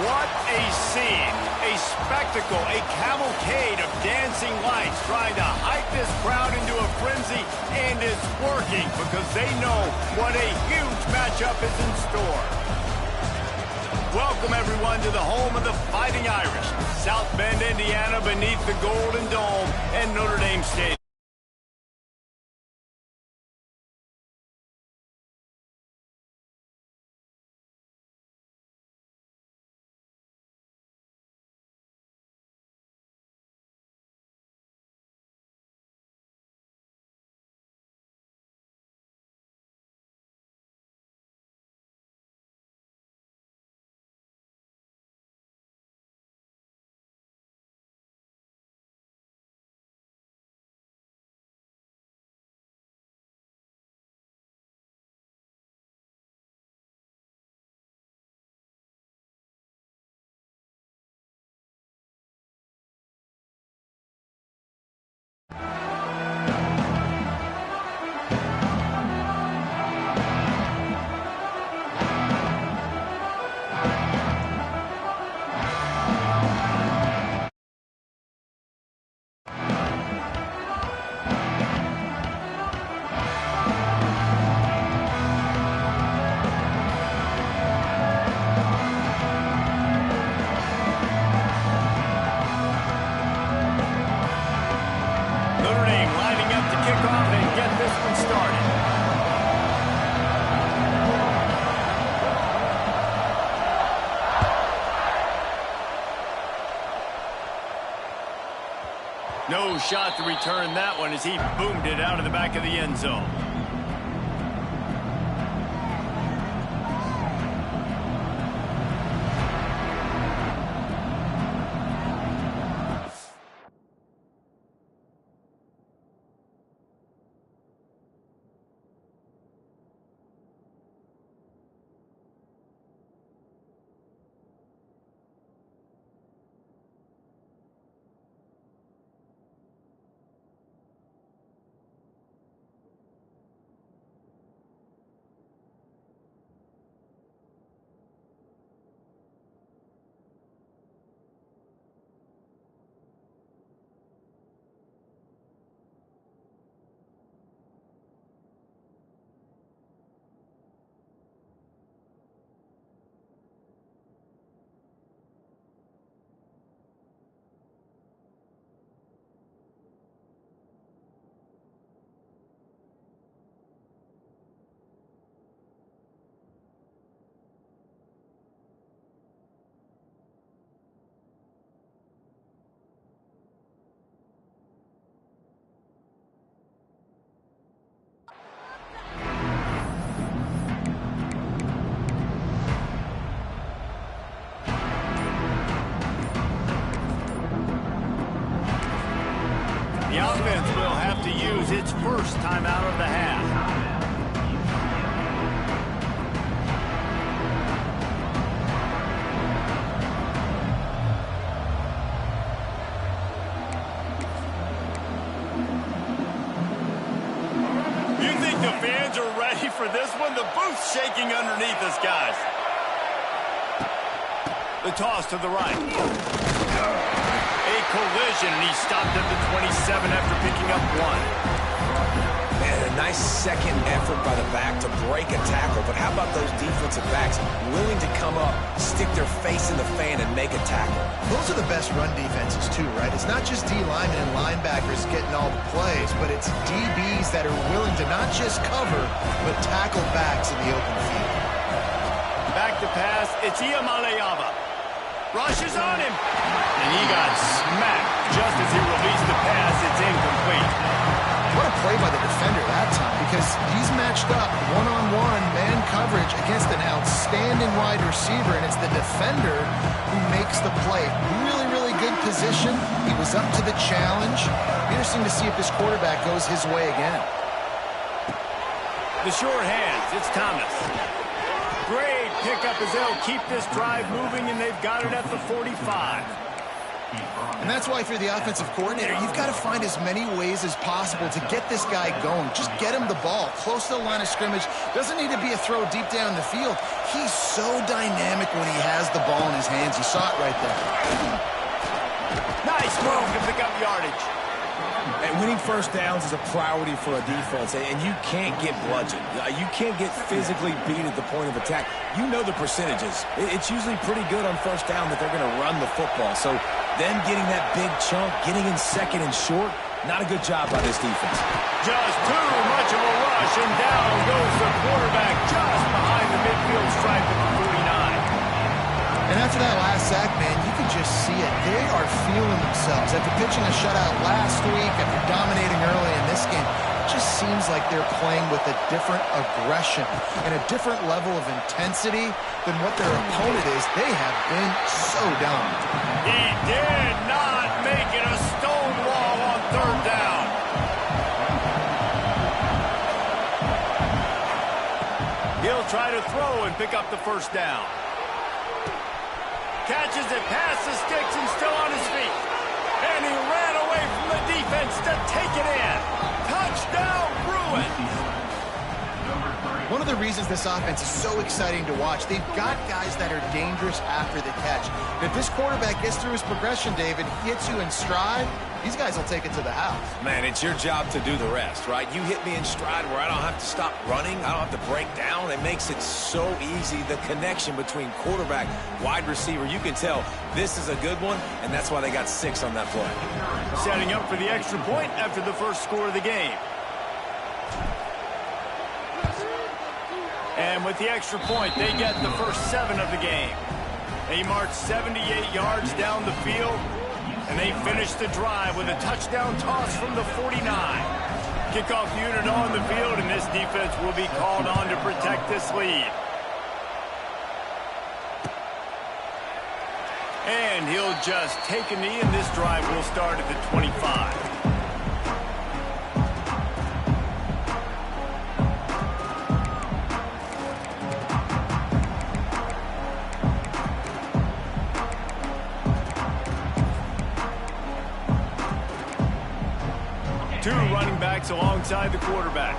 What a scene, a spectacle, a cavalcade of dancing lights trying to hype this crowd into a frenzy, and it's working because they know what a huge matchup is in store. Welcome, everyone, to the home of the Fighting Irish, South Bend, Indiana, beneath the Golden Dome and Notre Dame Stadium. No shot to return that one as he boomed it out of the back of the end zone. The offense will have to use its first timeout of the half. You think the fans are ready for this one? The booth's shaking underneath us, guys. The toss to the right. Collision, and he stopped at the 27 after picking up one. Man, a nice second effort by the back to break a tackle, but how about those defensive backs willing to come up, stick their face in the fan, and make a tackle? Those are the best run defenses, too, right? It's not just D-linemen and linebackers getting all the plays, but it's DBs that are willing to not just cover, but tackle backs in the open field. Back to pass, it's Iamaleava. Rushes on him, and he got smacked just as he released the pass. It's incomplete. What a play by the defender that time, because he's matched up one-on-one man coverage against an outstanding wide receiver, and it's the defender who makes the play. Really, really good position. He was up to the challenge. Interesting to see if this quarterback goes his way again. The short hands, it's Thomas. Great pickup as they'll keep this drive moving, and they've got it at the 45. And that's why if you're the offensive coordinator, you've got to find as many ways as possible to get this guy going. Just get him the ball close to the line of scrimmage. Doesn't need to be a throw deep down the field. He's so dynamic when he has the ball in his hands. You saw it right there. Nice move to pick up yardage. And winning first downs is a priority for a defense, and you can't get bludgeoned. You can't get physically beat at the point of attack. You know the percentages. It's usually pretty good on first down that they're going to run the football. So them getting that big chunk, getting in second and short, not a good job by this defense. Just too much of a rush, and down goes the quarterback just behind the midfield stripe at the 49. And after that last sack, man, you can just see it. They are feeling themselves. After pitching a shutout last week, after dominating early in this game, it just seems like they're playing with a different aggression and a different level of intensity than what their opponent is. They have been so dominant. He did not make it a stone wall on third down. He'll try to throw and pick up the first down. Catches it past the sticks and still on his feet. And he ran away from the defense to take it in. Touchdown, Bruins! One of the reasons this offense is so exciting to watch, they've got guys that are dangerous after the catch. And if this quarterback gets through his progression, David, hits you in stride, these guys will take it to the house. Man, it's your job to do the rest, right? You hit me in stride where I don't have to stop running. I don't have to break down. It makes it so easy. The connection between quarterback, wide receiver, you can tell this is a good one, and that's why they got 6 on that play. Setting up for the extra point after the first score of the game. And with the extra point, they get the first 7 of the game. They march 78 yards down the field, and they finish the drive with a touchdown toss from the 49. Kickoff unit on the field, and this defense will be called on to protect this lead. And he'll just take a knee, and this drive will start at the 25. Two running backs alongside the quarterback.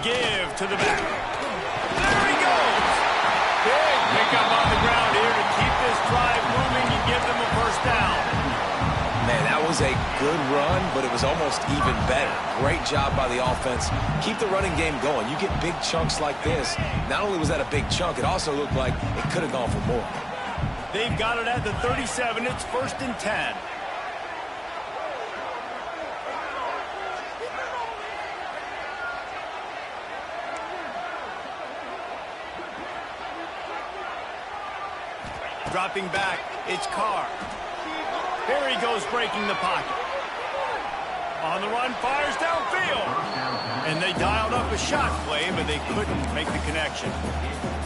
Give to the back. There he goes. Big pickup on the ground here to keep this drive moving and give them a first down. Man, that was a good run, but it was almost even better. Great job by the offense. Keep the running game going. You get big chunks like this. Not only was that a big chunk, it also looked like it could have gone for more. They've got it at the 37. It's 1st and 10. Dropping back, it's Carr. Here he goes, breaking the pocket. On the run, fires downfield. And they dialed up a shot play, but they couldn't make the connection.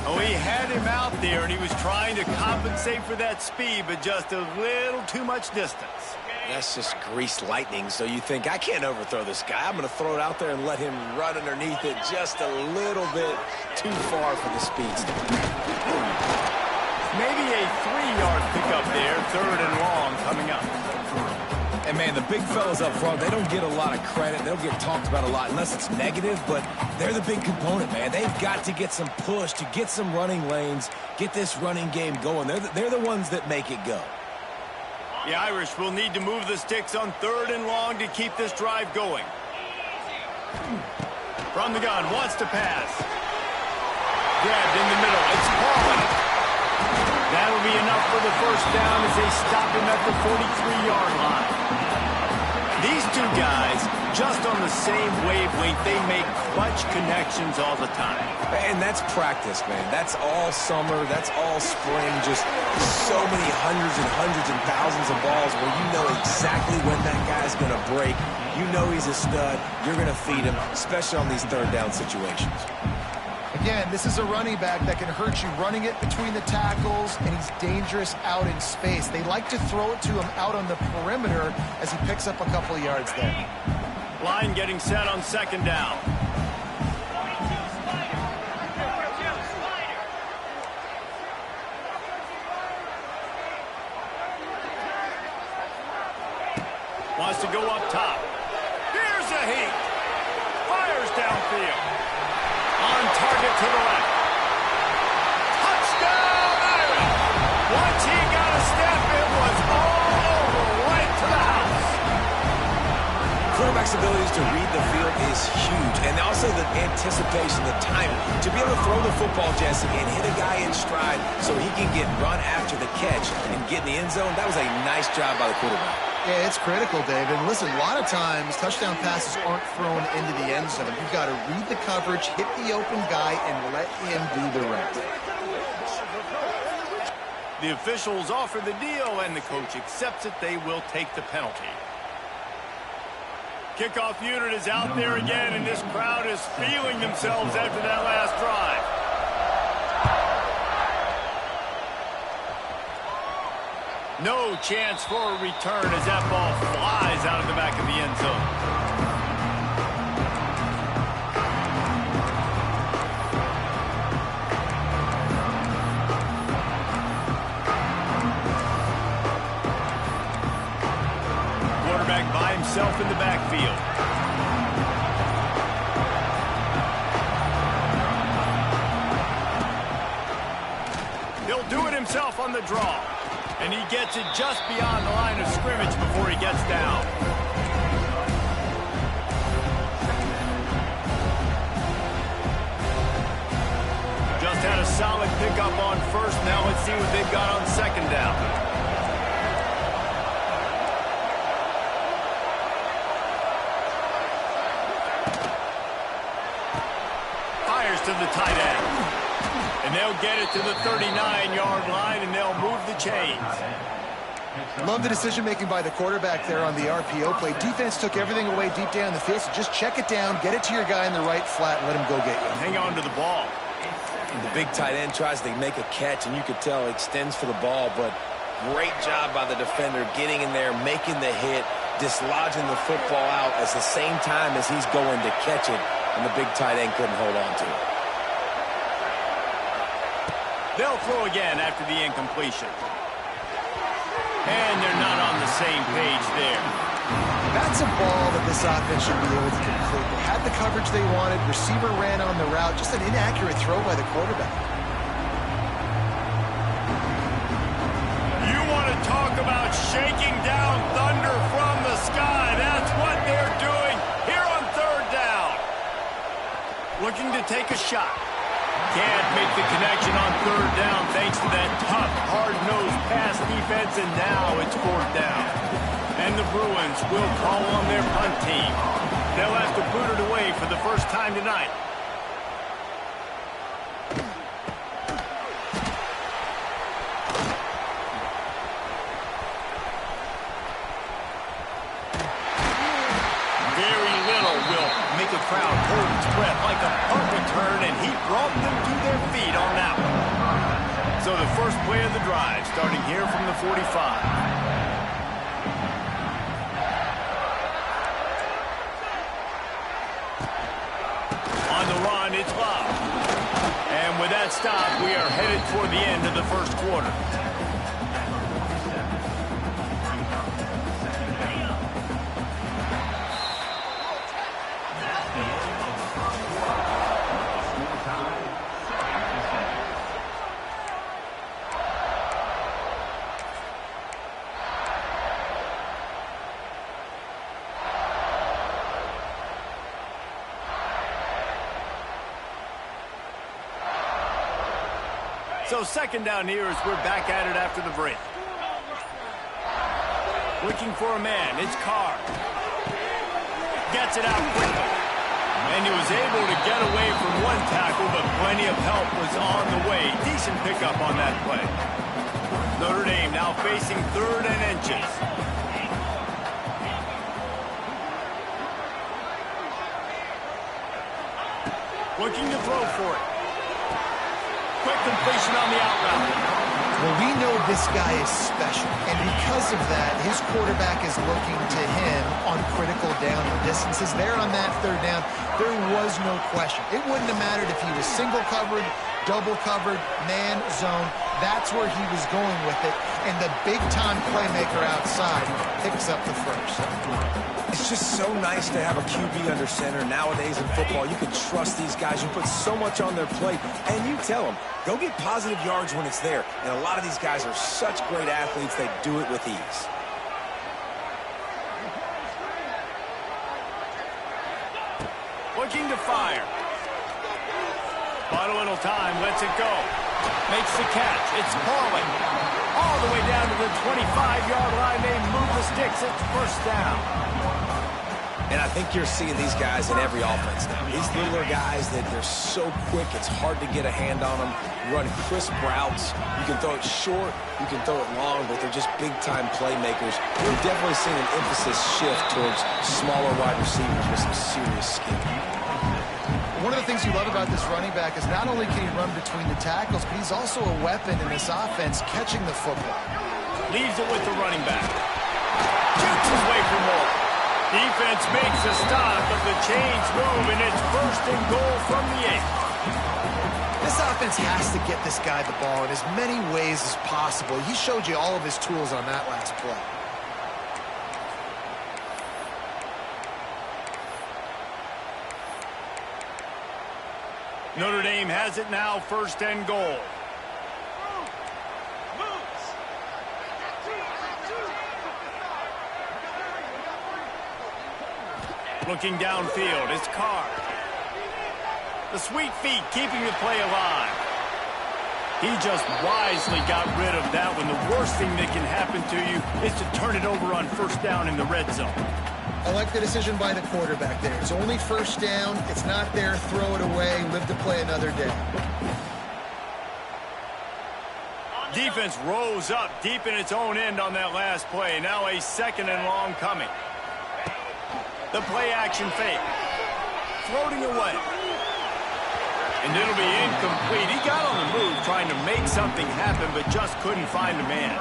Oh, he had him out there, and he was trying to compensate for that speed, but just a little too much distance. That's just greased lightning, so you think, I can't overthrow this guy. I'm going to throw it out there and let him run underneath it just a little bit too far for the speedster. Maybe a 3-yard pickup there, 3rd and long coming up. And, man, the big fellas up front, they don't get a lot of credit. They don't get talked about a lot unless it's negative, but they're the big component, man. They've got to get some push, to get some running lanes, get this running game going. They're the ones that make it go. The Irish will need to move the sticks on 3rd and long to keep this drive going. From the gun, wants to pass. Grabbed in the middle, it's Paul. That'll be enough for the first down as they stop him at the 43-yard line. These two guys, just on the same wavelength, they make clutch connections all the time. And that's practice, man. That's all summer. That's all spring. Just so many hundreds and thousands of balls where you know exactly when that guy's going to break. You know he's a stud. You're going to feed him, especially on these 3rd down situations. Again, this is a running back that can hurt you running it between the tackles, and he's dangerous out in space. They like to throw it to him out on the perimeter as he picks up a couple of yards there. Line getting set on 2nd down. to go up top. Here's a heat. Fires downfield. On target to the left. Touchdown, Irish! Once he got a step, it was all over, right to the house. Quarterback's abilities to read the field is huge, and also the anticipation, the timing. To be able to throw the football, Jesse, and hit a guy in stride so he can get run after the catch and get in the end zone, that was a nice job by the quarterback. Yeah, it's critical, David. Listen, a lot of times touchdown passes aren't thrown into the end zone. You've got to read the coverage, hit the open guy, and let him do the rest. The officials offer the deal, and the coach accepts it. They will take the penalty. Kickoff unit is out there again, and this crowd is feeling themselves after that last drive. No chance for a return as that ball flies out of the back of the end zone. By himself in the backfield. He'll do it himself on the draw. And he gets it just beyond the line of scrimmage before he gets down. Just had a solid pickup on first. Now let's see what they've got on second down. To the tight end. And they'll get it to the 39-yard line, and they'll move the chains. Love the decision-making by the quarterback there on the RPO play. Defense took everything away deep down the field, so just check it down, get it to your guy in the right flat, and let him go get you. Hang on to the ball. And the big tight end tries to make a catch, and you could tell extends for the ball, but great job by the defender getting in there, making the hit, dislodging the football out at the same time as he's going to catch it, and the big tight end couldn't hold on to it. They'll throw again after the incompletion. And they're not on the same page there. That's a ball that this offense should be able to complete. They had the coverage they wanted. Receiver ran on the route. Just an inaccurate throw by the quarterback. You want to talk about shaking down thunder from the sky. That's what they're doing here on third down. Looking to take a shot. Can't make the connection on third down thanks to that tough, hard-nosed pass defense, and now it's fourth down. And the Bruins will call on their punt team. They'll have to boot it away for the first time tonight. Very little will make a crowd hold its breath like a punt return, and he brought them to their feet on that one. So the first play of the drive, starting here from the 45. On the run, it's Love. And with that stop, we are headed toward the end of the first quarter. So second down here as we're back at it after the break. Looking for a man. It's Carr. Gets it out quickly. And he was able to get away from one tackle, but plenty of help was on the way. Decent pickup on that play. Notre Dame now facing third and inches. Looking to throw for it. Quick completion on the out route. Well, we know this guy is special, and because of that, his quarterback is looking to him on critical down distances. There on that third down, there was no question. It wouldn't have mattered if he was single covered, double covered, man, zone. That's where he was going with it. and the big-time playmaker outside picks up the first. It's just so nice to have a QB under center. Nowadays in football, you can trust these guys. You put so much on their plate, and you tell them, go get positive yards when it's there. And a lot of these guys are such great athletes, they do it with ease. Looking to fire. Bought a little time, lets it go. Makes the catch. It's Pauling. All the way down to the 25-yard line. They move the sticks. It's first down. And I think you're seeing these guys in every offense now. These littler guys, they're so quick, it's hard to get a hand on them. Run crisp routes. You can throw it short, you can throw it long, but they're just big-time playmakers. We've definitely seen an emphasis shift towards smaller wide receivers with some serious skill. One of the things you love about this running back is not only can he run between the tackles, but he's also a weapon in this offense catching the football. Leaves it with the running back. Shoots his way for more. Defense makes a stop, but the chains move, and it's first and goal from the 8. This offense has to get this guy the ball in as many ways as possible. He showed you all of his tools on that last play. Notre Dame has it now, first and goal. Looking downfield, it's Carr. The sweet feet keeping the play alive. He just wisely got rid of that one. The worst thing that can happen to you is to turn it over on first down in the red zone. I like the decision by the quarterback there. It's only first down. It's not there. Throw it away. Live to play another day. Defense rose up deep in its own end on that last play. Now a second and long coming. The play action fake. Floating away. And it'll be incomplete. He got on the move trying to make something happen, but just couldn't find a man.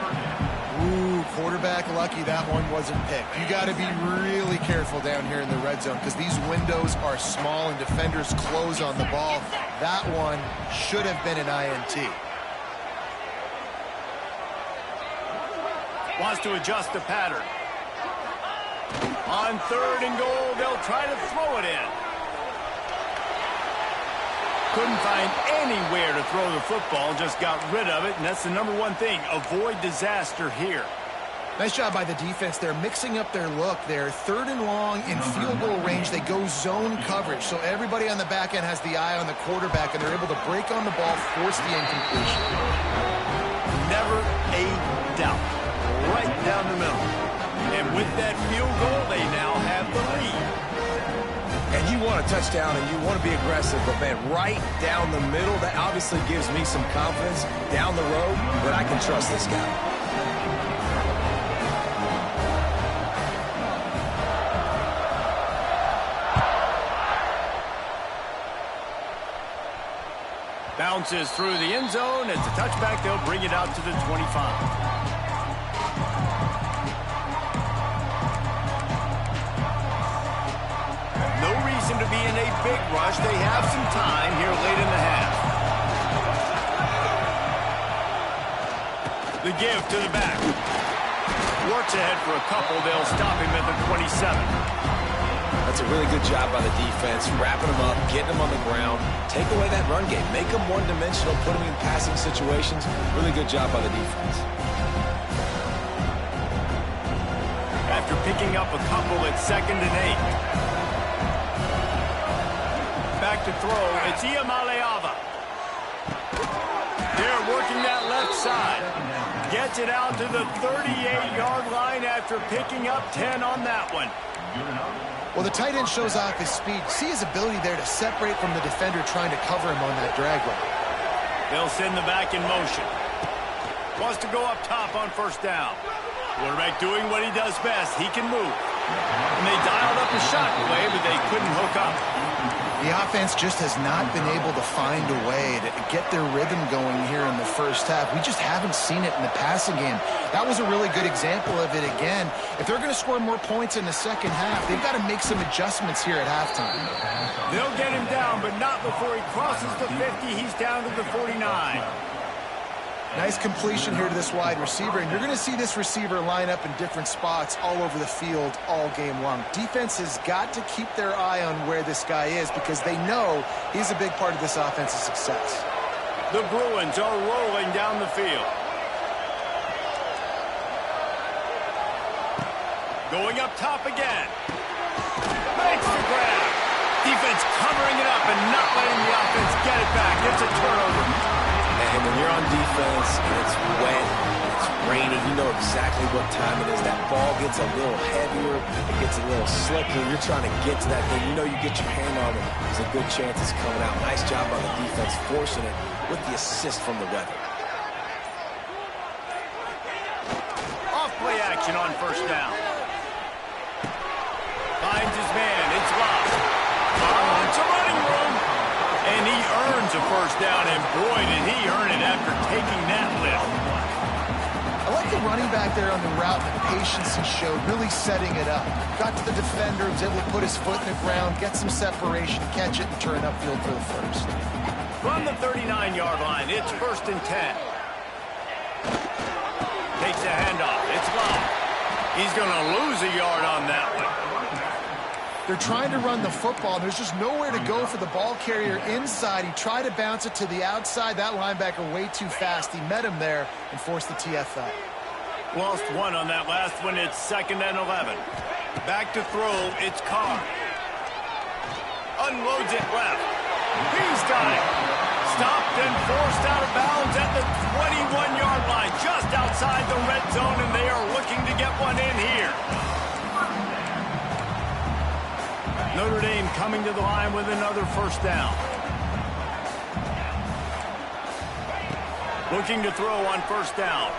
Ooh, quarterback lucky that one wasn't picked. You got to be really careful down here in the red zone because these windows are small and defenders close on the ball. That one should have been an INT. Wants to adjust the pattern. On third and goal, they'll try to throw it in. Couldn't find anywhere to throw the football, just got rid of it, and that's the number one thing. Avoid disaster here. Nice job by the defense. They're mixing up their look there. Third and long in field goal range. They go zone coverage, so everybody on the back end has the eye on the quarterback, and they're able to break on the ball, force the incompletion. Never a doubt. Right down the middle. And with that field goal, they now have the lead. And you want a touchdown and you want to be aggressive, but man, right down the middle, that obviously gives me some confidence down the road that I can trust this guy. Bounces through the end zone. It's a touchback. They'll bring it out to the 25. To be in a big rush. They have some time here late in the half. The give to the back. Works ahead for a couple. They'll stop him at the 27. That's a really good job by the defense, wrapping them up, getting them on the ground. Take away that run game. Make them one-dimensional, put them in passing situations. Really good job by the defense. After picking up a couple at 2nd and 8. Back to throw. It's Iamaleava. They're working that left side. Gets it out to the 38-yard line after picking up 10 on that one. Well, the tight end shows off his speed. See his ability there to separate from the defender trying to cover him on that drag route. They'll send the back in motion. Wants to go up top on first down. Quarterback doing what he does best. He can move. And they dialed up a shot play, but they couldn't hook up. The offense just has not been able to find a way to get their rhythm going here in the first half. We just haven't seen it in the passing game. That was a really good example of it again. If they're going to score more points in the second half, they've got to make some adjustments here at halftime. They'll get him down, but not before he crosses the 50. He's down to the 49. Nice completion here to this wide receiver, and you're going to see this receiver line up in different spots all over the field all game long. Defense has got to keep their eye on where this guy is because they know he's a big part of this offense's success. The Bruins are rolling down the field. Going up top again. Makes the grab. Defense covering it up and not letting the offense get it back. It's a turnover. And when you're on defense and it's wet, it's rainy, you know exactly what time it is. That ball gets a little heavier, it gets a little slicker. You're trying to get to that thing. You know you get your hand on it. There's a good chance it's coming out. Nice job by the defense forcing it with the assist from the weather. Off play action on first down. Finds his man. It's lost. Oh, it's a running room. And he earns a first down, and boy, did he earn it after taking that lift. I like the running back there on the route and the patience he showed, really setting it up. Got to the defender, was able to put his foot in the ground, get some separation, catch it, and turn upfield for the first. From the 39-yard line, it's 1st and 10. Takes a handoff. It's low. He's going to lose a yard on that one. They're trying to run the football. There's just nowhere to go for the ball carrier inside. He tried to bounce it to the outside. That linebacker way too fast. He met him there and forced the TFL. Lost one on that last one. It's 2nd and 11. Back to throw. It's Carr. Unloads it left. He's got it. Stopped and forced out of bounds at the 21-yard line. Just outside the red zone, and they are looking to get one in here. Notre Dame coming to the line with another first down. Looking to throw on first down.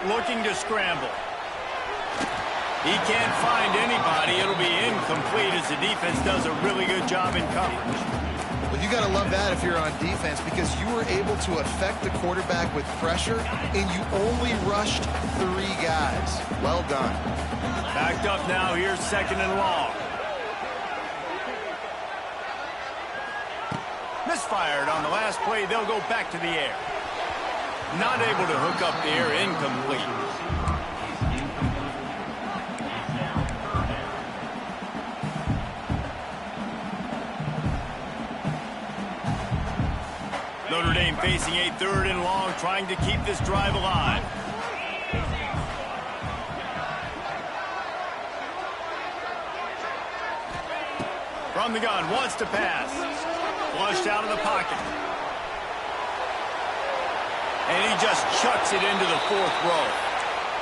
Looking to scramble. He can't find anybody. It'll be incomplete as the defense does a really good job in coverage. Well, you got to love that if you're on defense because you were able to affect the quarterback with pressure, and you only rushed 3 guys. Well done. Backed up now. Here's 2nd and long. Misfired on the last play. They'll go back to the air. Not able to hook up the air. Incomplete. Notre Dame facing a 3rd and long, trying to keep this drive alive. From the gun, wants to pass. Flushed out of the pocket. And he just chucks it into the 4th row.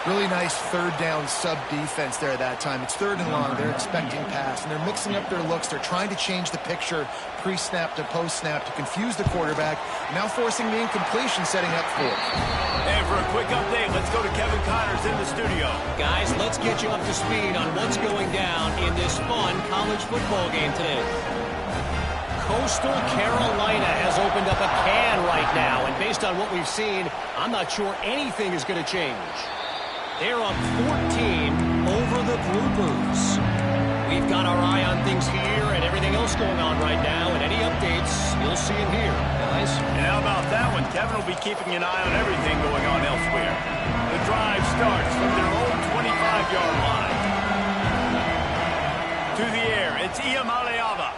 Really nice 3rd down sub defense there that time. It's 3rd and long. They're expecting pass, and they're mixing up their looks. They're trying to change the picture pre-snap to post-snap to confuse the quarterback. Now forcing the incompletion, setting up 4th. And for a quick update, let's go to Kevin Connors in the studio. Guys, let's get you up to speed on what's going down in this fun college football game today. Coastal Carolina has opened up a can right now, and based on what we've seen, I'm not sure anything is going to change. They're up 14 over the Bluebirds. We've got our eye on things here and everything else going on right now, and any updates, you'll see them here, guys. And how about that one? Kevin will be keeping an eye on everything going on elsewhere. The drive starts from their own 25-yard line. To the air, it's Iamaleava.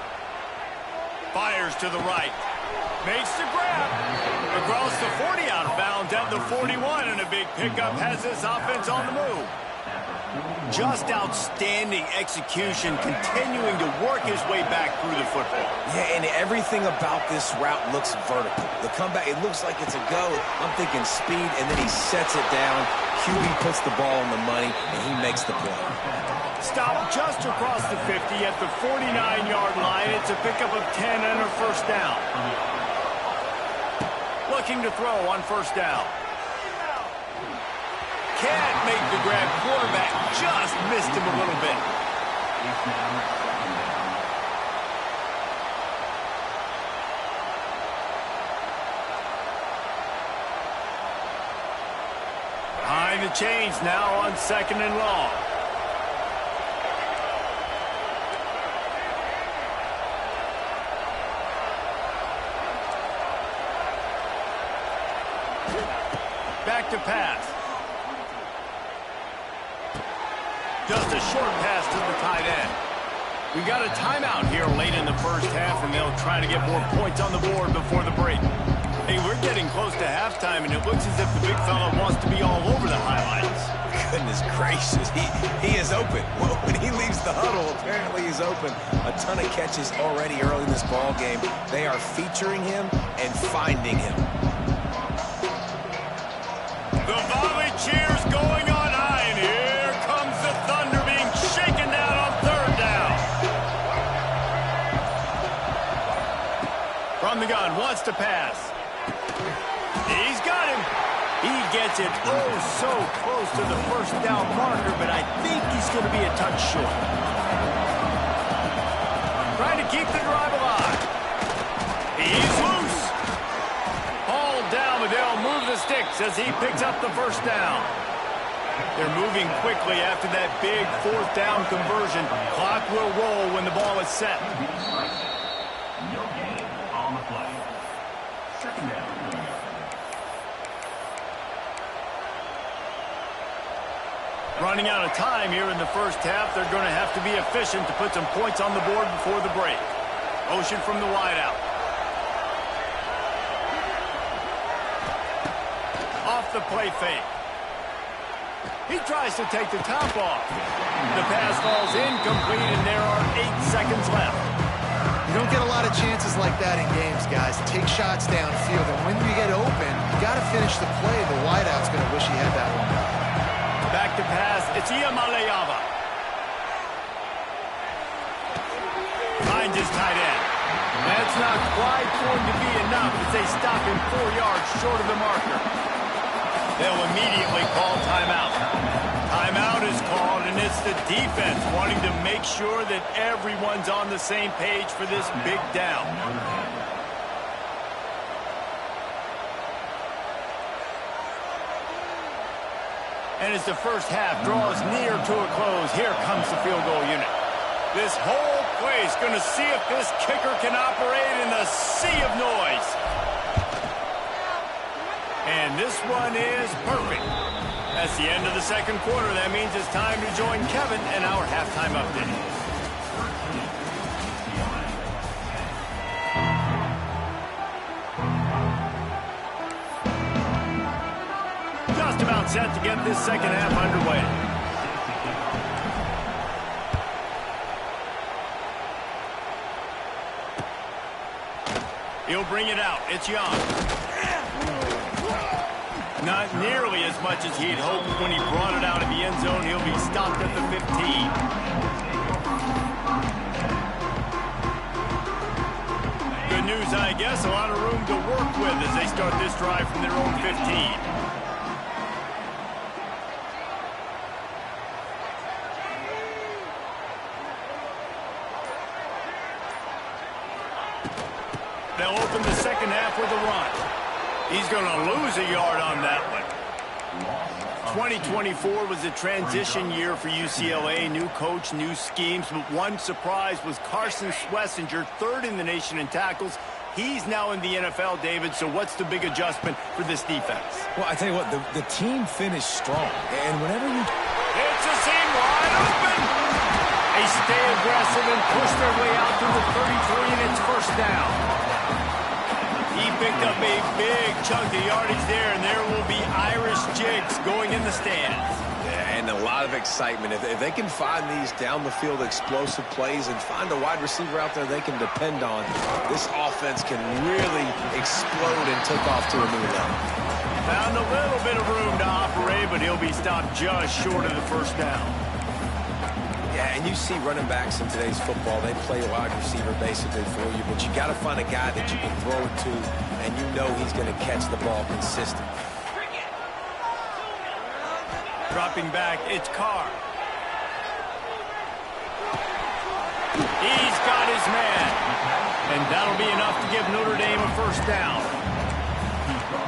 Fires to the right. Makes the grab. Across the 40, out of bounds at the 41, and a big pickup has this offense on the move. Just outstanding execution, continuing to work his way back through the football. Yeah, and everything about this route looks vertical. The comeback, it looks like it's a go. I'm thinking speed, and then he sets it down. QB puts the ball on the money, and he makes the play. Stopped just across the 50 at the 49-yard line. It's a pickup of 10 and a first down. Looking to throw on first down. Can't make the grab. Quarterback just missed him a little bit. Behind the chains now on 2nd and long. back to pass. Just a short pass to the tight end. We got a timeout here late in the first half, and they'll try to get more points on the board before the break. Hey, we're getting close to halftime, and it looks as if the big fella wants to be all over the highlights. Goodness gracious, he is open. Well, when he leaves the huddle, apparently he's open. A ton of catches already early in this ball game. They are featuring him and finding him. The volley cheers going on high, and here comes the Thunder being shaken down on third down. From the gun, wants to pass. He's got him. He gets it oh so close to the first down marker, but I think he's going to be a touch short. Trying to keep the drive alive. He's loose. Hauled down, but they'll move the sticks as he picks up the first down. They're moving quickly after that big fourth down conversion. Clock will roll when the ball is set. No gain on the play. Second down. Running out of time here in the first half. They're going to have to be efficient to put some points on the board before the break. Motion from the wideout. Off the play fake. He tries to take the top off. The pass falls incomplete, and there are 8 seconds left. You don't get a lot of chances like that in games, guys. Take shots downfield, and when you get open, you got to finish the play. The wideout's going to wish he had that one. Back to pass. It's Iamaleava. Finds his tight end. That's not quite going to be enough as they stop him 4 yards short of the marker. They'll immediately call timeout. Timeout is called, and it's the defense wanting to make sure that everyone's on the same page for this big down. And as the first half draws near to a close, here comes the field goal unit. This whole place going to see if this kicker can operate in the sea of noise. And this one is perfect. That's the end of the second quarter. That means it's time to join Kevin and our halftime update. Just about set to get this second half underway. He'll bring it out. It's Young. Not nearly as much as he'd hoped when he brought it out of the end zone. He'll be stopped at the 15. Good news, I guess. A lot of room to work with as they start this drive from their own 15. They'll open the second half with a run. He's going to lose a yard on that one. 2024 was a transition year for UCLA. New coach, new schemes, but one surprise was Carson Schlesinger, third in the nation in tackles. He's now in the NFL, David, so what's the big adjustment for this defense? Well, I tell you what, the team finished strong. And whenever you... It's a seam wide open! They stay aggressive and push their way out to the 33, and it's first down. He picked up a big chunk of yardage there, and there will be Irish jigs going in the stands. Yeah, and a lot of excitement. If they can find these down-the-field explosive plays and find a wide receiver out there they can depend on, this offense can really explode and take off to a new level. Found a little bit of room to operate, but he'll be stopped just short of the first down. Yeah, and you see running backs in today's football, they play wide receiver basically for you, but you got to find a guy that you can throw it to, and you know he's going to catch the ball consistently. Dropping back, it's Carr. He's got his man, and that'll be enough to give Notre Dame a first down.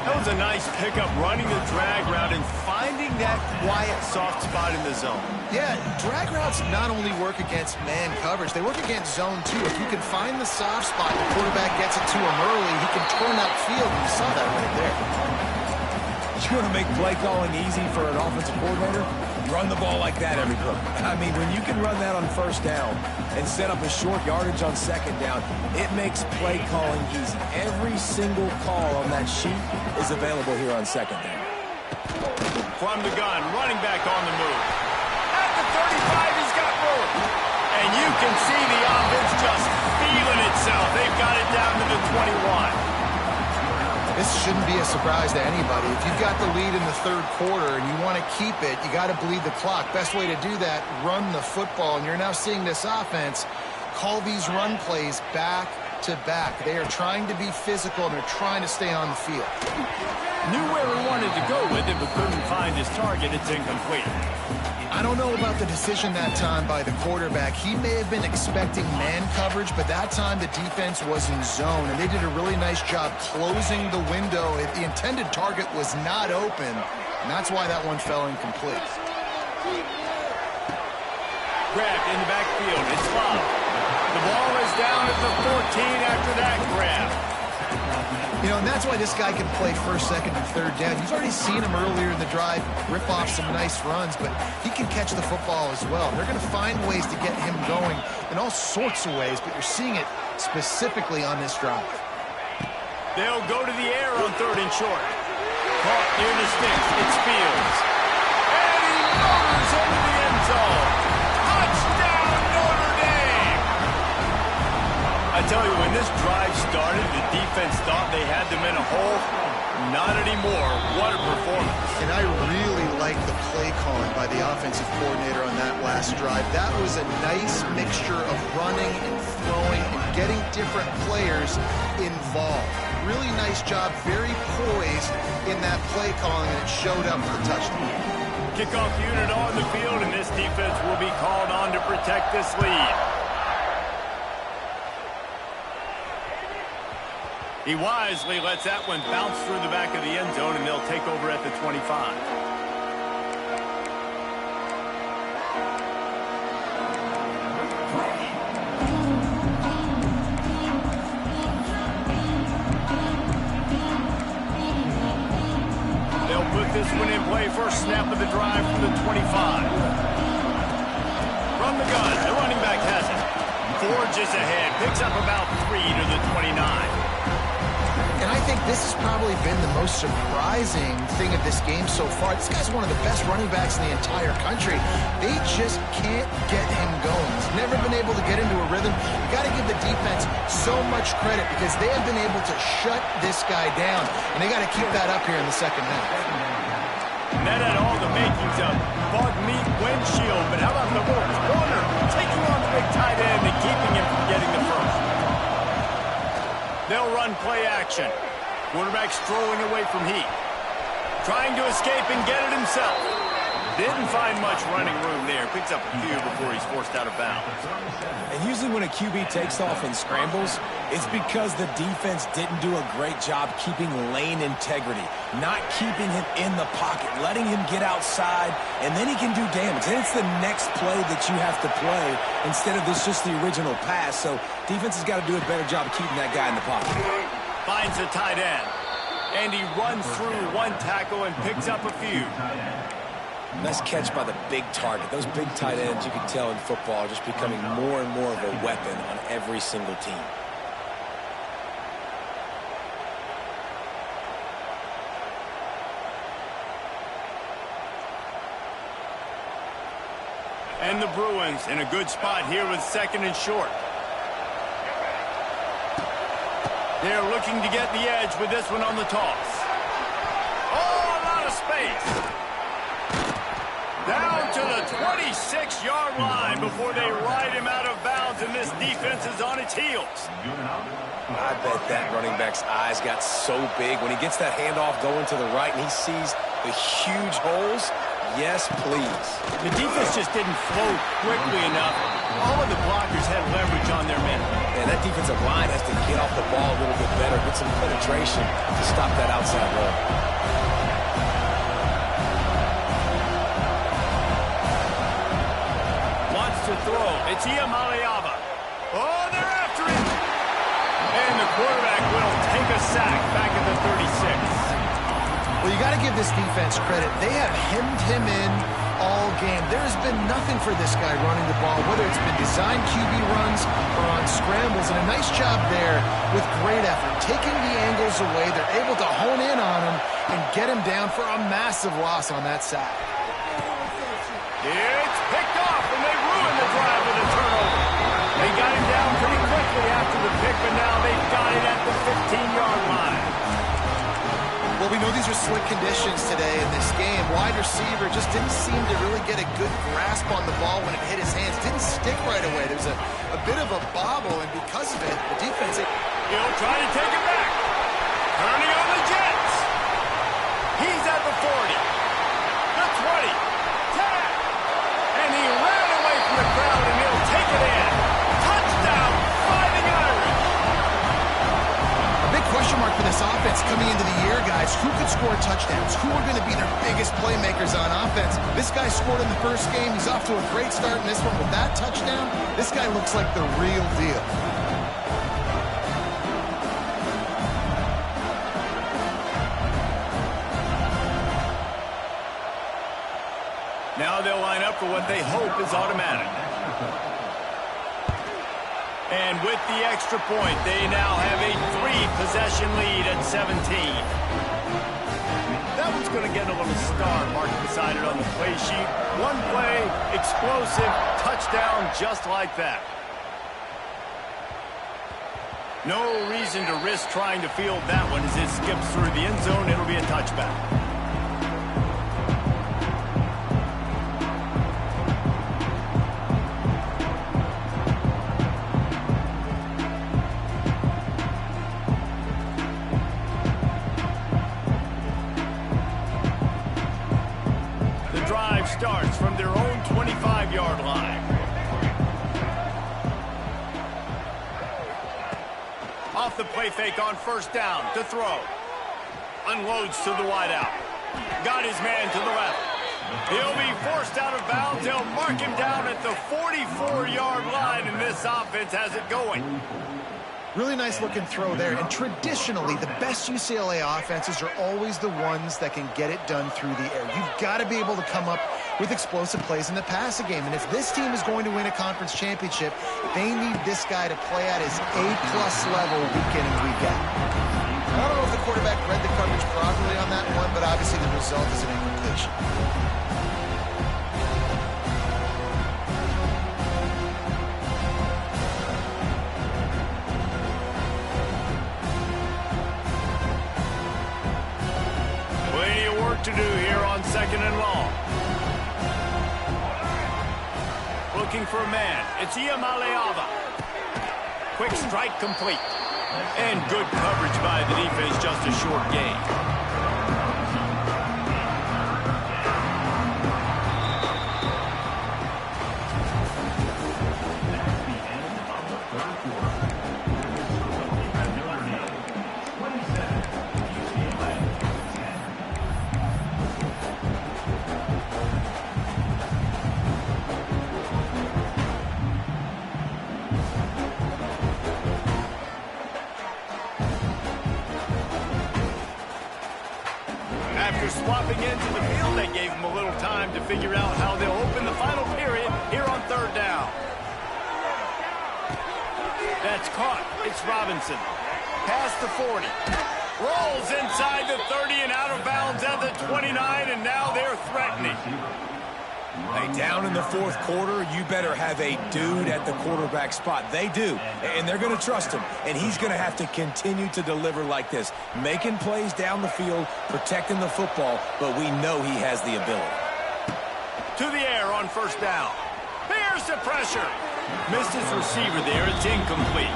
That was a nice pickup, running the drag route and finding that quiet, soft spot in the zone. Yeah, drag routes not only work against man coverage, they work against zone too. If you can find the soft spot, the quarterback gets it to him early, he can turn upfield, and you saw that right there. You want to make play calling easy for an offensive coordinator? Run the ball like that every play. I mean, when you can run that on first down and set up a short yardage on second down, it makes play calling easy. Every single call on that sheet is available here on second down. From the gun, running back on the move. At the 35, he's got room. And you can see the offense just feeling itself. They've got it down to the 21. This shouldn't be a surprise to anybody. If you've got the lead in the third quarter and you want to keep it, you got to bleed the clock. Best way to do that, run the football. And you're now seeing this offense call these run plays back to back. They are trying to be physical and they're trying to stay on the field. Knew where he wanted to go with it, but couldn't find his target. It's incomplete. I don't know about the decision that time by the quarterback. He may have been expecting man coverage, but that time the defense was in zone, and they did a really nice job closing the window. The intended target was not open, and that's why that one fell incomplete. Grabbed in the backfield. It's Love. The ball is down at the 14 after that grab. You know, and that's why this guy can play first, second, and third down. You've already seen him earlier in the drive rip off some nice runs, but he can catch the football as well. They're going to find ways to get him going in all sorts of ways, but you're seeing it specifically on this drive. They'll go to the air on third and short. Caught near the sticks. It's Fields. And he motors into the end zone. Touchdown, Notre Dame! I tell you, when this drive started, the defense thought they had them in a hole. Not anymore. What a performance. And I really like the play calling by the offensive coordinator on that last drive. That was a nice mixture of running and throwing and getting different players involved. Really nice job, very poised in that play calling, and it showed up for the touchdown. Kickoff unit on the field, and this defense will be called on to protect this lead. He wisely lets that one bounce through the back of the end zone, and they'll take over at the 25. They'll put this one in play. First snap of the drive from the 25. From the gun, the running back has it. Forges ahead, picks up about 3 to the 29. And I think this has probably been the most surprising thing of this game so far. This guy's one of the best running backs in the entire country. They just can't get him going. He's never been able to get into a rhythm. You got to give the defense so much credit because they have been able to shut this guy down. And they got to keep that up here in the second half. And that had all the makings of bug meat windshield. But how about the corner taking on the big tight end and keeping him from getting the first? They'll run play action. Quarterback strolling away from heat. Trying to escape and get it himself. Didn't find much running room there. Picks up a few before he's forced out of bounds. And usually when a QB takes off and scrambles, it's because the defense didn't do a great job keeping lane integrity, not keeping him in the pocket, letting him get outside, and then he can do damage. And it's the next play that you have to play instead of this just the original pass. So defense has got to do a better job of keeping that guy in the pocket. Finds a tight end. And he runs through one tackle and picks up a few. Nice catch by the big target. Those big tight ends, you can tell in football, are just becoming more and more of a weapon on every single team. And the Bruins in a good spot here with second and short. They're looking to get the edge with this one on the toss. Oh, a lot of space. Down to the 26-yard line before they ride him out of bounds, and this defense is on its heels. I bet that running back's eyes got so big when he gets that handoff going to the right and he sees the huge holes. Yes, please. The defense just didn't flow quickly enough. All of the blockers had leverage on their men. And that defensive line has to get off the ball a little bit better, get some penetration to stop that outside run. To throw. It's Iamaleava. Oh, they're after him. And the quarterback will take a sack back at the 36. Well, you got to give this defense credit. They have hemmed him in all game. There has been nothing for this guy running the ball, whether it's been designed QB runs or on scrambles, and a nice job there with great effort. Taking the angles away, they're able to hone in on him and get him down for a massive loss on that sack. It's picked off, and they ruined the drive with a turnover. They got him down pretty quickly after the pick, but now they've got it at the 15-yard line. Well, we know these are slick conditions today in this game. Wide receiver just didn't seem to really get a good grasp on the ball when it hit his hands. Didn't stick right away. There was a bit of a bobble, and because of it, the defense... He'll try to take it back. Turning on the Jets. He's at the 40. The 20. 10. And he ran away from the crowd, and he'll take it in. Touchdown, Fighting Irish. A big question mark for this offense coming into the year, guys. Who could score touchdowns? Who are going to be their biggest playmakers on offense? This guy scored in the first game. He's off to a great start in this one with that touchdown. This guy looks like the real deal. Now they'll line up for what they hope is automatic. And with the extra point, they now have a 3-possession lead at 17. That one's going to get a little star marked beside it on the play sheet. One play, explosive, touchdown just like that. No reason to risk trying to field that one as it skips through the end zone. It'll be a touchback. Starts from their own 25-yard line. Off the play fake on first down to throw. Unloads to the wideout. Got his man to the left. He'll be forced out of bounds. They'll mark him down at the 44-yard line, and this offense has it going. Really nice looking throw there. And traditionally, the best UCLA offenses are always the ones that can get it done through the air. You've got to be able to come up with explosive plays in the passing game. And if this team is going to win a conference championship, they need this guy to play at his A-plus level week in and week out. I don't know if the quarterback read the coverage properly on that one, but obviously the result is an incompletion. To do here on second and long. Looking for a man. It's Iamaleava. Quick strike complete. And good coverage by the defense, just a short gain. Swapping into the field, they gave him a little time to figure out how they'll open the final period here on third down. That's caught. It's Robinson. Past the 40. Rolls inside the 30 and out of bounds at the 29, and now they're threatening. Hey, down in the fourth quarter, you better have a dude at the quarterback spot. They do, and they're going to trust him, and he's going to have to continue to deliver like this, making plays down the field, protecting the football, but we know he has the ability. To the air on first down. Here's the pressure. Missed his receiver there. It's incomplete.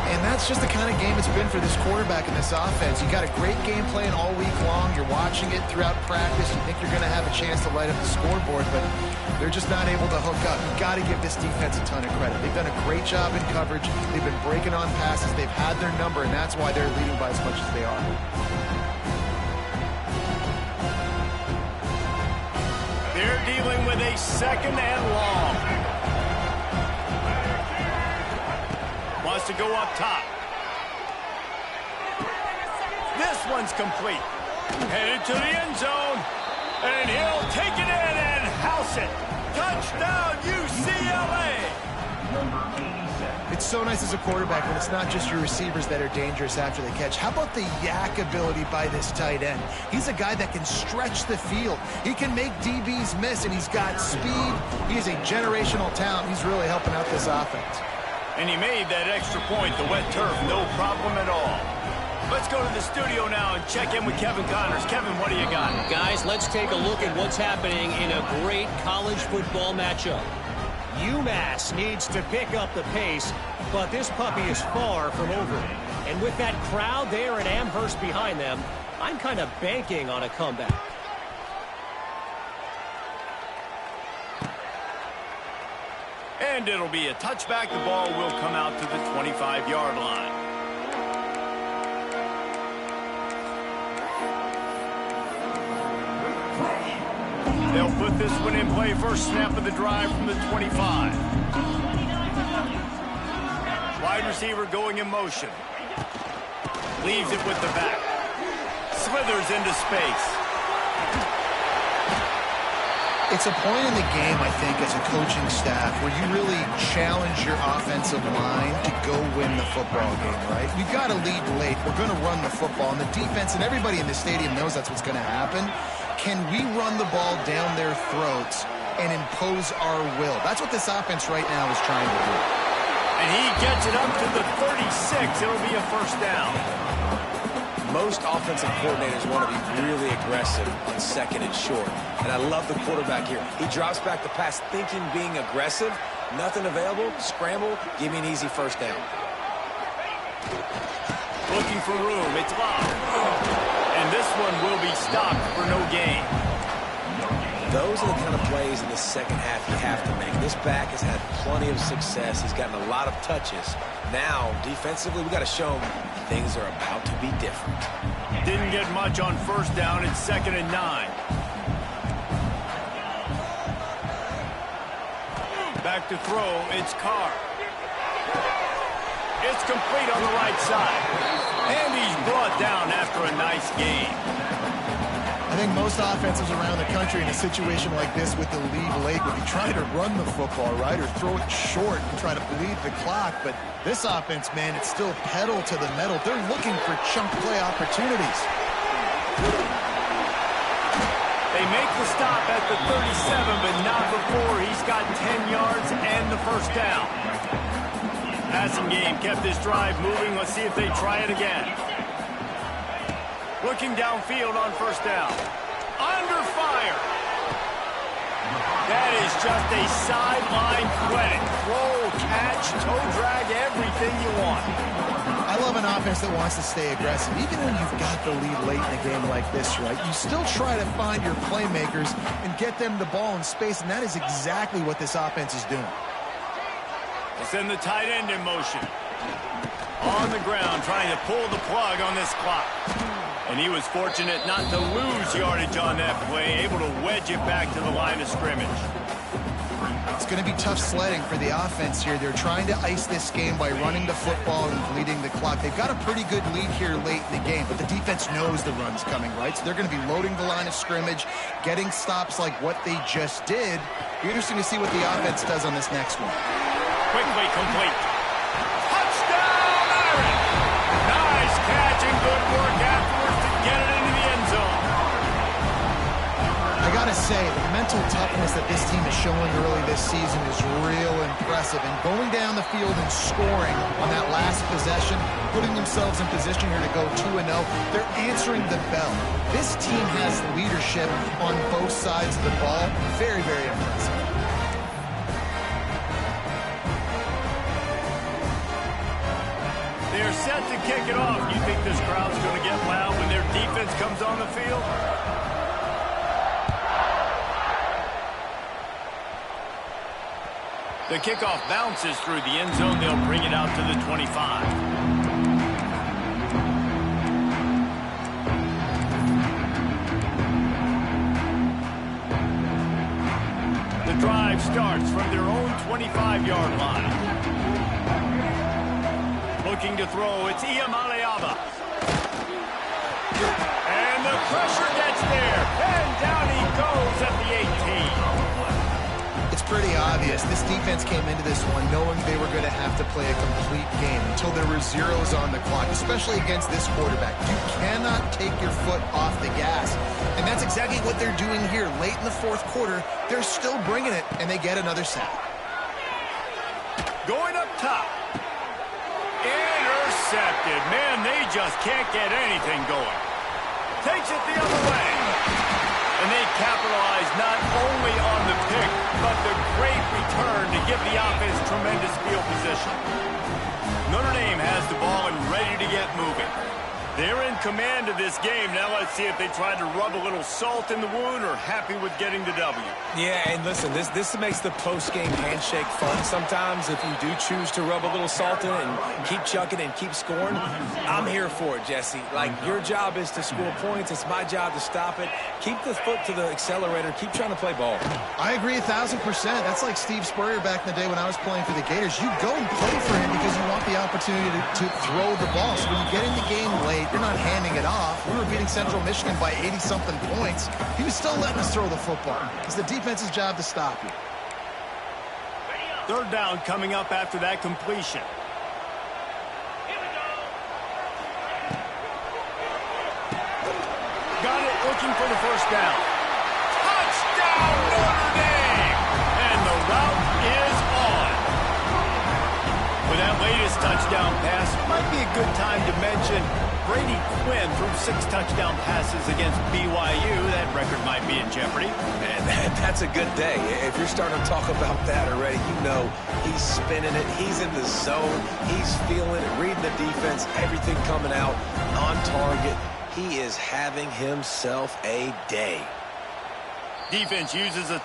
And that's just the kind of game it's been for this quarterback in this offense. You got a great game plan all week long. You're watching it throughout practice. You think you're going to have a chance to light up the scoreboard, but they're just not able to hook up. You've got to give this defense a ton of credit. They've done a great job in coverage. They've been breaking on passes. They've had their number, and that's why they're leading by as much as they are. They're dealing with a second and long. Wants to go up top. This one's complete. Headed to the end zone. And he'll take it in and house it. Touchdown, UCLA! It's so nice as a quarterback when it's not just your receivers that are dangerous after the catch. How about the yak ability by this tight end? He's a guy that can stretch the field. He can make DBs miss, and he's got speed. He is a generational talent. He's really helping out this offense. And he made that extra point, the wet turf, no problem at all. Let's go to the studio now and check in with Kevin Connors. Kevin, what do you got? Guys, let's take a look at what's happening in a great college football matchup. UMass needs to pick up the pace, but this puppy is far from over. And with that crowd there in Amherst behind them, I'm kind of banking on a comeback. And it'll be a touchback. The ball will come out to the 25-yard line. They'll put this one in play. First snap of the drive from the 25. Wide receiver going in motion. Leaves it with the back. Slithers into space. It's a point in the game, I think, as a coaching staff where you really challenge your offensive line to go win the football game, right? We've got to lead late. We're going to run the football. And the defense and everybody in the stadium knows that's what's going to happen. Can we run the ball down their throats and impose our will? That's what this offense right now is trying to do. And he gets it up to the 36. It'll be a first down. Most offensive coordinators want to be really aggressive on second and short. And I love the quarterback here. He drops back the pass thinking being aggressive. Nothing available. Scramble. Give me an easy first down. Looking for room. It's locked. And this one will be stopped for no gain. Those are the kind of plays in the second half you have to make. This back has had plenty of success. He's gotten a lot of touches. Now, defensively, we got to show him things are about to be different. Didn't get much on first down. It's 2nd and 9. Back to throw. It's Carr. It's complete on the right side. And he's brought down after a nice game. I think most offenses around the country in a situation like this with the lead late would be trying to run the football, right, or throw it short and try to bleed the clock. But this offense, man, it's still pedal to the metal. They're looking for chunk play opportunities. They make the stop at the 37, but not before he's got 10 yards and the first down. Passing game kept this drive moving. Let's see if they try it again. Looking downfield on first down. Under fire. That is just a sideline credit. Roll, catch, toe drag, everything you want. I love an offense that wants to stay aggressive. Even when you've got the lead late in a game like this, right, you still try to find your playmakers and get them the ball in space, and that is exactly what this offense is doing. We'll send the tight end in motion. On the ground, trying to pull the plug on this clock. And he was fortunate not to lose yardage on that play, able to wedge it back to the line of scrimmage. It's going to be tough sledding for the offense here. They're trying to ice this game by running the football and bleeding the clock. They've got a pretty good lead here late in the game, but the defense knows the run's coming, right? So they're going to be loading the line of scrimmage, getting stops like what they just did. Be interesting to see what the offense does on this next one. Quickly complete. Touchdown, Aaron! Nice catch and good work afterwards to get it into the end zone. I gotta say, the mental toughness that this team is showing early this season is real impressive. And going down the field and scoring on that last possession, putting themselves in position here to go 2-0, they're answering the bell. This team has leadership on both sides of the ball. Very, very impressive. They're set to kick it off. You think this crowd's going to get loud when their defense comes on the field? The kickoff bounces through the end zone. They'll bring it out to the 25. The drive starts from their own 25-yard line. Looking to throw, it's Iamaleava. And the the pressure gets there, and down he goes at the 18. It's pretty obvious. This defense came into this one knowing they were going to have to play a complete game until there were zeros on the clock, especially against this quarterback. You cannot take your foot off the gas. And that's exactly what they're doing here. Late in the fourth quarter, they're still bringing it, and they get another sack. Going up top. Intercepted. Man, they just can't get anything going. Takes it the other way. And they capitalize not only on the pick, but the great return to give the offense tremendous field position. Notre Dame has the ball and ready to get moving. They're in command of this game. Now let's see if they try to rub a little salt in the wound or happy with getting the W. Yeah, and listen, this makes the post-game handshake fun sometimes if you do choose to rub a little salt in it and keep chucking and keep scoring. I'm here for it, Jesse. Like, your job is to score points. It's my job to stop it. Keep the foot to the accelerator. Keep trying to play ball. I agree 1,000%. That's like Steve Spurrier back in the day when I was playing for the Gators. You go and play for him because you want the opportunity to throw the ball. So when you get in the game late, you're not handing it off. We were beating Central Michigan by 80-something points. He was still letting us throw the football. It's the defense's job to stop you. Third down coming up after that completion. Got it, looking for the first down. Touchdown, Notre Dame! And the route is on. With that latest touchdown pass, might be a good time to mention Brady Quinn threw 6 touchdown passes against BYU. That record might be in jeopardy. And that's a good day. If you're starting to talk about that already, you know he's spinning it. He's in the zone. He's feeling it, reading the defense, everything coming out on target. He is having himself a day. Defense uses a